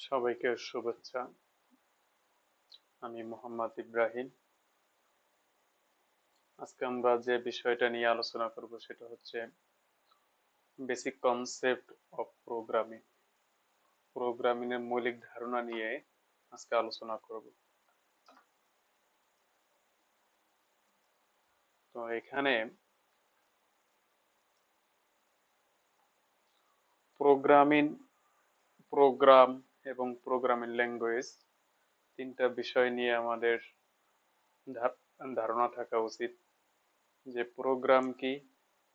সবাইকে শুভেচ্ছা। আমি মোহাম্মদ ইব্রাহিম। আজকে আমরা যে বিষয়টা নিয়ে আলোচনা করব সেটা হচ্ছে basic concept of programming. Programming এর মৌলিক ধারণা নিয়ে আজকে আলোচনা করব। তো এখানে প্রোগ্রাম এবং প্রোগ্রামিং ল্যাঙ্গুয়েজ তিনটা বিষয় নিয়ে আমাদের ধারণা থাকা উচিত, যে প্রোগ্রাম কি,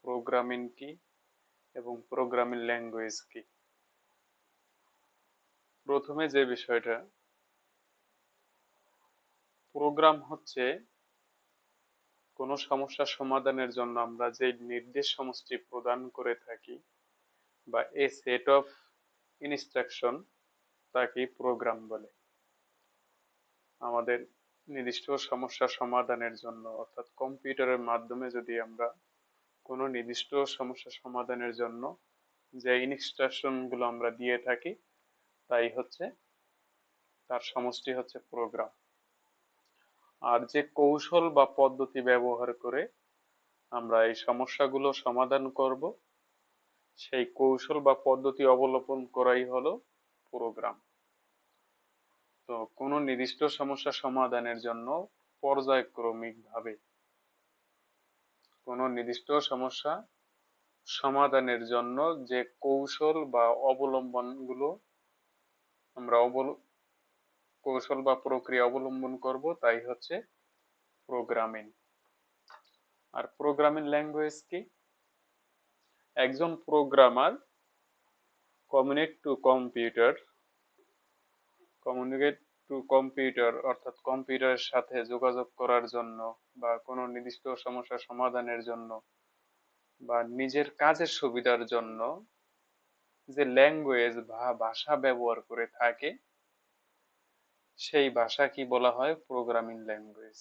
প্রোগ্রামিং কি এবং প্রোগ্রামিং ল্যাঙ্গুয়েজ কি। প্রথমে যে বিষয়টা, প্রোগ্রাম হচ্ছে কোনো সমস্যা সমাধানের জন্য আমরা যে নির্দেশ সমষ্টি প্রদান করে থাকি বা এ সেট অফ ইনস্ট্রাকশন, তাকে প্রোগ্রাম বলে। আমাদের নির্দিষ্ট সমস্যা সমাধানের জন্য, অর্থাৎ কম্পিউটারের মাধ্যমে যদি আমরা কোনো নির্দিষ্ট সমস্যা সমাধানের জন্য যে ইনস্ট্রাকশন গুলো আমরা দিয়ে থাকি, তাই হচ্ছে তার সমষ্টি হচ্ছে প্রোগ্রাম। আর যে কৌশল বা পদ্ধতি ব্যবহার করে আমরা এই সমস্যাগুলো সমাধান করব, সেই কৌশল বা পদ্ধতি অবলম্বন করাই হলো প্রোগ্রাম। তো কোনো নির্দিষ্ট সমস্যা সমাধানের জন্য পর্যায়ক্রমিকভাবে কোনো নির্দিষ্ট সমস্যা সমাধানের জন্য যে কৌশল বা অবলম্বনগুলো আমরা কৌশল বা প্রক্রিয়া অবলম্বন করব, তাই হচ্ছে প্রোগ্রামিং। আর প্রোগ্রামিং ল্যাঙ্গুয়েজ কি? একজন প্রোগ্রামার কমিউনিকেট টু কম্পিউটার অর্থাৎ কম্পিউটারের সাথে যোগাযোগ করার জন্য বা কোনো নির্দিষ্ট সমস্যা সমাধানের জন্য বা নিজের কাজের সুবিধার জন্য যে ল্যাঙ্গুয়েজ বা ভাষা ব্যবহার করে থাকে, সেই ভাষা কি বলা হয়? Programming language.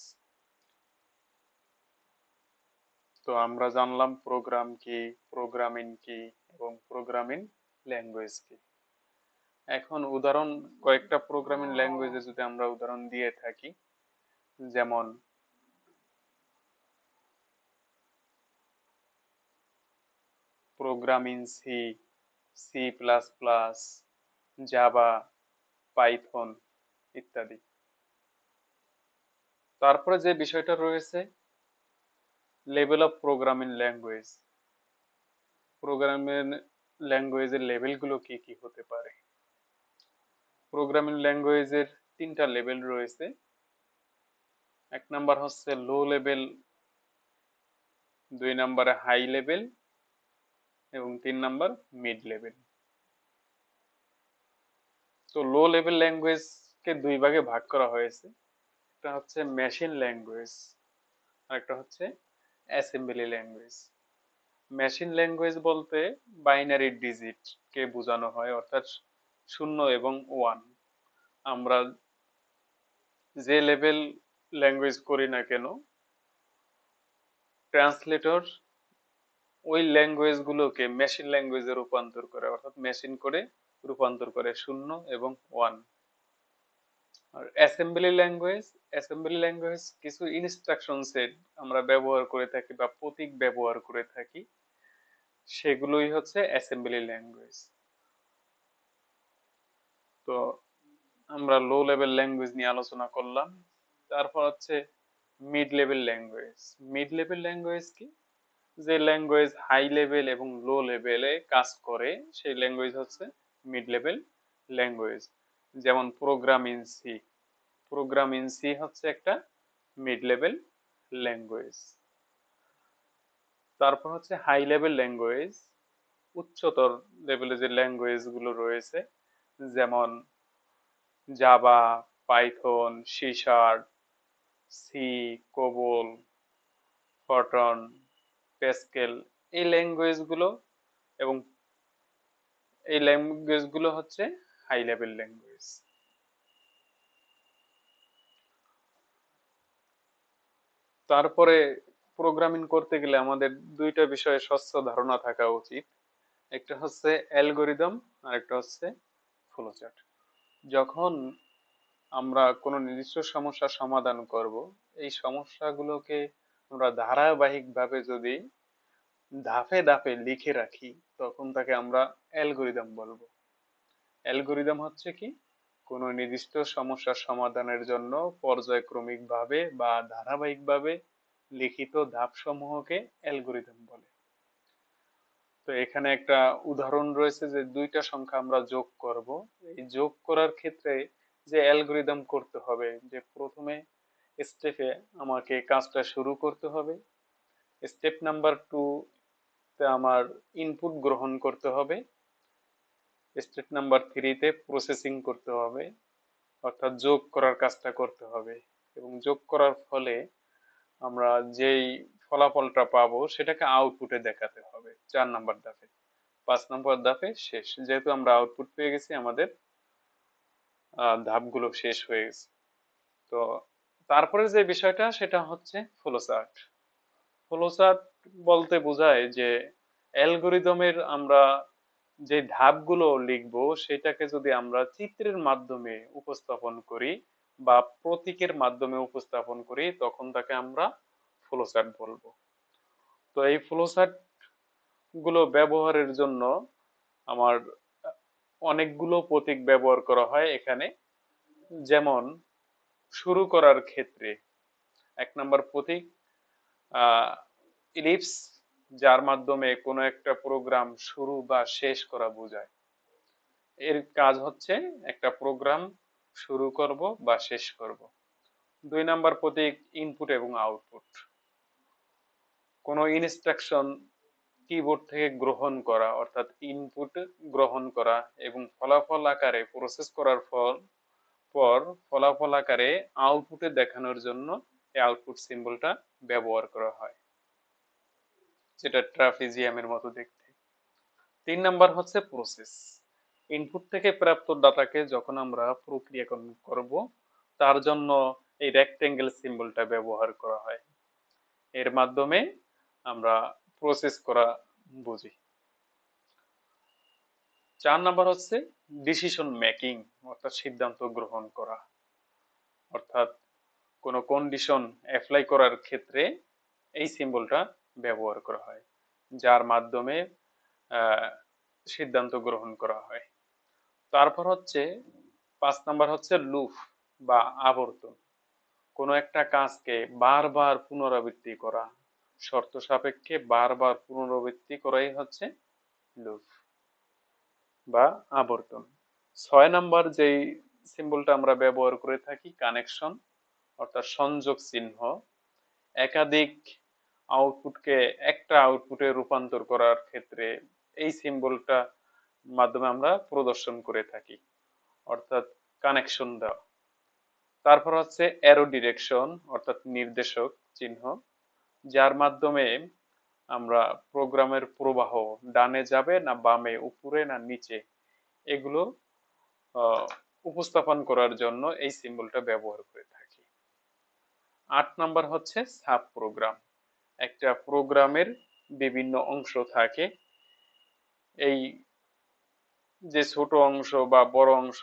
তো আমরা জানলাম প্রোগ্রাম কি, প্রোগ্রামিং কি এবং প্রোগ্রামিং ল্যাঙ্গুয়েজ কি। এখন কয়েকটা প্রোগ্রামিং ল্যাঙ্গুয়েজে যদি আমরা উদাহরণ দিয়ে থাকি, যেমন programming C, C plus plus, Java, Python ইত্যাদি। তারপরে যে বিষয়টা রয়েছে, level of programming language. Programming ল্যাঙ্গুয়েজের লেভেলগুলো কি কি হতে পারে? প্রোগ্রামিং ল্যাঙ্গুয়েজের তিনটা লেভেল রয়েছে। এক নাম্বার হচ্ছে লো লেভেল, 2 নম্বরে হাই লেভেল এবং 3 নাম্বার মিড লেভেল। তো লো লেভেল ল্যাঙ্গুয়েজ কে দুই ভাগে ভাগ করা হয়েছে। একটা হচ্ছে মেশিন ল্যাঙ্গুয়েজ আর একটা হচ্ছে অ্যাসেম্বলি ল্যাঙ্গুয়েজ। মেশিন ল্যাঙ্গুয়েজ বলতে বাইনারি ডিজিট কে বোঝানো হয়, অর্থাৎ 0 এবং 1। আমরা যে লেভেল ল্যাঙ্গুয়েজ করি না কেন, ট্রান্সলেটর ওই ল্যাঙ্গুয়েজ গুলোকে মেশিন ল্যাঙ্গুয়েজে রূপান্তর করে, অর্থাৎ মেশিন করে রূপান্তর করে 0 এবং 1। আর অ্যাসেম্বলি ল্যাঙ্গুয়েজ কিছু ইনস্ট্রাকশন সেট আমরা ব্যবহার করে থাকি বা প্রতীক ব্যবহার করে থাকি, সেগুলোই হচ্ছে অ্যাসেম্বলি ল্যাঙ্গুয়েজ। তো আমরা লো লেভেল ল্যাঙ্গুয়েজ নিয়ে আলোচনা করলাম। তারপর হচ্ছে mid level language. Mid level language কি? যে ল্যাঙ্গুয়েজ হাই লেভেল এবং লো লেভেলে কাজ করে, সেই ল্যাঙ্গুয়েজ হচ্ছে মিড লেভেল ল্যাঙ্গুয়েজ। যেমন প্রোগ্রাম ইন সি হচ্ছে একটা মিড লেভেল ল্যাঙ্গুয়েজ। তারপর হচ্ছে হাই লেভেল ল্যাঙ্গুয়েজ, উচ্চতর লেভেলে যে ল্যাঙ্গুয়েজ গুলো রয়েছে, যেমন Java, Python, C sharp, C, COBOL, FORTRAN, Pascal. এই ল্যাঙ্গুয়েজ গুলো এবং এই ল্যাঙ্গুয়েজ গুলো হচ্ছে হাই লেভেল ল্যাঙ্গুয়েজ। তারপরে প্রোগ্রামিং করতে গেলে আমাদের দুইটা বিষয়ে স্বচ্ছ ধারণা থাকা উচিত। একটা হচ্ছে অ্যালগোরিদম আর একটা হচ্ছে ফ্লোচার্ট। যখন আমরা কোনো নির্দিষ্ট সমস্যার সমাধান করব, এই সমস্যাগুলোকে আমরা ধারাবাহিকভাবে যদি ধাপে ধাপে লিখে রাখি, তখন তাকে আমরা অ্যালগরিদম বলবো। অ্যালগরিদম হচ্ছে কি, কোনো নির্দিষ্ট সমস্যার সমাধানের জন্য পর্যায়ক্রমিকভাবে বা ধারাবাহিকভাবে লিখিত ধাপসমূহকে অ্যালগরিদম বলে। তো এখানে একটা উদাহরণ রয়েছে যে দুইটা সংখ্যা আমরা যোগ করব। এই যোগ করার ক্ষেত্রে যে অ্যালগরিদম করতে হবে, যে প্রথমে স্টেপে আমাকে কাজটা শুরু করতে হবে, স্টেপ নাম্বার 2 তে আমার ইনপুট গ্রহণ করতে হবে, স্টেপ নাম্বার 3 তে প্রসেসিং করতে হবে, অর্থাৎ যোগ করার কাজটা করতে হবে, এবং যোগ করার ফলে আমরা যেই ফলাফলটা পাবো সেটাকে আউটপুটে দেখাতে হবে 4 নাম্বার ধাপে। 5 নম্বর ধাপে শেষ, যেহেতু আমরা আউটপুট পেয়ে গেছি, আমাদের ধাপগুলো শেষ হয়ে গেছে। তো তারপরে যে বিষয়টা সেটা হচ্ছে ফ্লোচার্ট। ফ্লোচার্ট বলতে বোঝায় যে অ্যালগরিদমের আমরা যে ধাপগুলো লিখবো সেটাকে যদি আমরা চিত্রের মাধ্যমে উপস্থাপন করি বা প্রতীকের মাধ্যমে উপস্থাপন করি, তখন তাকে আমরা ফ্লোচার্ট বলবো। তো এই ফ্লোচার্ট গুলো ব্যবহারের জন্য আমার অনেকগুলো প্রতীক ব্যবহার করা হয় এখানে। যেমন শুরু করার ক্ষেত্রে 1 নম্বর প্রতীক ইলিপস, যার মাধ্যমে কোনো একটা প্রোগ্রাম শুরু বা শেষ করা বোঝায়। এর কাজ হচ্ছে একটা প্রোগ্রাম শুরু করব বা শেষ করব। 2 নম্বর প্রতীক ইনপুট এবং আউটপুট, কোনো ইনস্ট্রাকশন কিবোর্ড থেকে গ্রহণ করা, অর্থাৎ ইনপুট গ্রহণ করা এবং ফলাফল আকারে প্রসেস করার পর ফলাফল আকারে আউটপুটে দেখানোর জন্য এই আউটপুট সিম্বলটা ব্যবহার করা হয়, যেটা ট্রাপিজিয়ামের মতো দেখতে। 3 নম্বর হচ্ছে প্রসেস। ইনপুট থেকে প্রাপ্ত ডাটাকে যখন আমরা প্রক্রিয়াকরণ করব, তার জন্য এই রেক্টেঙ্গেল সিম্বলটা ব্যবহার করা হয়। এর মাধ্যমে আমরা প্রসেস করা বুঝি। 4 নম্বর হচ্ছে ডিসিশন মেকিং, অর্থাৎ সিদ্ধান্ত গ্রহণ করা। অর্থাৎ কোনো কন্ডিশন অ্যাপ্লাই করার ক্ষেত্রে এই সিম্বলটা ব্যবহার করা হয়, যার মাধ্যমে সিদ্ধান্ত গ্রহণ করা হয়। তারপর হচ্ছে 5 নম্বর হচ্ছে লুপ বা আবর্তন। কোনো একটা কাজকে বারবার পুনরাবৃত্তি করা, শর্ত সাপেক্ষে বারবার পুনরাবৃত্তি করাই হচ্ছে লুপ বা আবর্তন। 6 নম্বর যেই সিম্বলটা আমরা ব্যবহার করে থাকি, কানেকশন, অর্থাৎ সংযোগ চিহ্ন। একাধিক আউটপুটকে একটা আউটপুটে রূপান্তর করার ক্ষেত্রে এই সিম্বলটা মাধ্যমে আমরা প্রদর্শন করে থাকি, অর্থাৎ কানেকশন দেওয়া। তারপর হচ্ছে অ্যারো ডিরেকশন, অর্থাৎ নির্দেশক চিহ্ন, যার মাধ্যমে আমরা প্রোগ্রামের প্রবাহ ডানে যাবে না বামে, উপরে না নিচে, এগুলো উপস্থাপন করার জন্য এই সিম্বলটা ব্যবহার করে থাকি। 8 নম্বর হচ্ছে সাব প্রোগ্রাম। একটা প্রোগ্রামের বিভিন্ন অংশ থাকে, এই যে ছোট অংশ বা বড় অংশ